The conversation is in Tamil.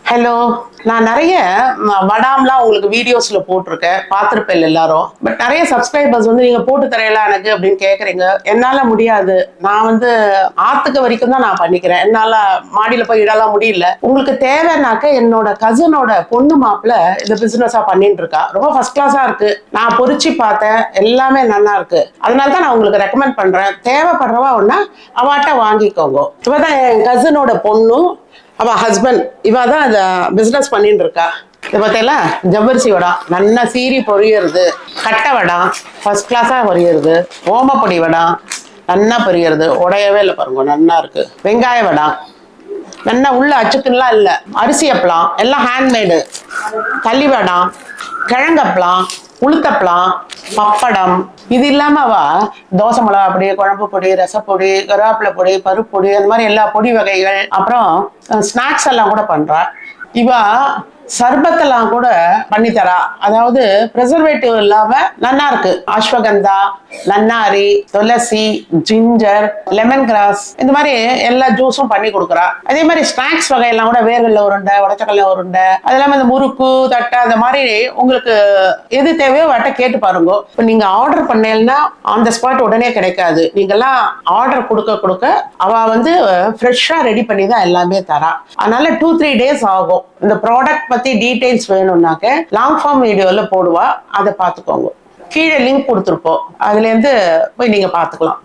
ஹலோ. நான் நிறைய வடாம்லாம் உங்களுக்கு வீடியோஸ்ல போட்டிருக்கேன், பார்த்துருப்பேன் எல்லாரும். பட் நிறைய சப்ஸ்கிரைபர்ஸ் வந்து நீங்க போட்டு தரையல எனக்கு அப்படின்னு கேட்குறீங்க. என்னால முடியாது, நான் வந்து ஆத்துக்கு வரைக்கும் தான் நான் பண்ணிக்கிறேன், என்னால மாடியில போய் இடலாம் முடியல. உங்களுக்கு தேவைன்னாக்க என்னோட கசினோட பொண்ணு மாப்பிள்ள இந்த பிசினஸா பண்ணிட்டு இருக்கா, ரொம்ப ஃபர்ஸ்ட் கிளாஸா இருக்கு. நான் பொறிச்சு பார்த்தேன், எல்லாமே நல்லா இருக்கு. அதனால தான் நான் உங்களுக்கு ரெக்கமெண்ட் பண்றேன். தேவைப்படுறவா ஒன்னா அவாட்ட வாங்கிக்கோங்க. இவதான் என் கசினோட பொண்ணு, அவ ஹஸ்பண்ட். இவ தான் இந்த பிசினஸ் பண்ணிட்டு இருக்கா. இதை பார்த்தீங்களா, ஜவ்வரிசி வடம் நல்லா சீரி பொரியுறது, கட்டை வடம் ஃபர்ஸ்ட் கிளாஸா பொரியுறது, ஓமப்பொடி வடம் நல்லா பொரியுறது, உடையவே இல்லை பாருங்க, நல்லா இருக்கு. வெங்காய வடம் நல்லா உள்ள அச்சுக்குலாம் இல்லை, அரிசி அப்பளம் எல்லாம் ஹேண்ட்மேடு, தள்ளி வடம், கிழங்கப்பளம், உளுத்தப்பளம், பப்படம். இது இல்லாம அவ தோசை மிளகா பொடி, குழம்பு பொடி, ரசப்பொடி, கருவேப்பிலை பொடி, பருப்பு பொடி, அந்த மாதிரி எல்லா பொடி வகைகள், அப்புறம் ஸ்நாக்ஸ் எல்லாம் கூட பண்றா. இவ சர்பத்தெல்லாம் கூட பண்ணி தரா, அதாவது ப்ரிசர்வேட்டிவ் இல்லாம நல்லா இருக்கு. அஸ்வகந்தா, நன்னாரி, துளசி, ஜிஞ்சர், லெமன் கிராஸ், இந்த மாதிரி எல்லா ஜூஸும் பண்ணி கொடுக்குறா. அதே மாதிரி ஸ்நாக்ஸ் வகையெல்லாம் கூட வேர்கடலை உருண்டை, உடச்சக்கடலை உருண்டை, அது இல்லாம இந்த முறுக்கு தட்டை, அந்த மாதிரி உங்களுக்கு எது தேவையோ வட்ட கேட்டு பாருங்க. இப்போ நீங்க ஆர்டர் பண்ணீங்கன்னா ஆன் த ஸ்பாட் உடனே கிடைக்காது. நீங்கெல்லாம் ஆர்டர் கொடுக்க கொடுக்க அவ வந்து ஃப்ரெஷ்ஷா ரெடி பண்ணி தான் எல்லாமே தரா. அதனால 2-3 days ஆகும். இந்த ப்ராடக்ட் பத்தி டீடைல்ஸ் வேணும்னாக்க லாங் ஃபார்ம் வீடியோல போடுவா, அதை பார்த்துக்கோங்க. கீழே லிங்க் கொடுத்துருப்போம், அதுல இருந்து போய் நீங்க பார்த்துக்கலாம்.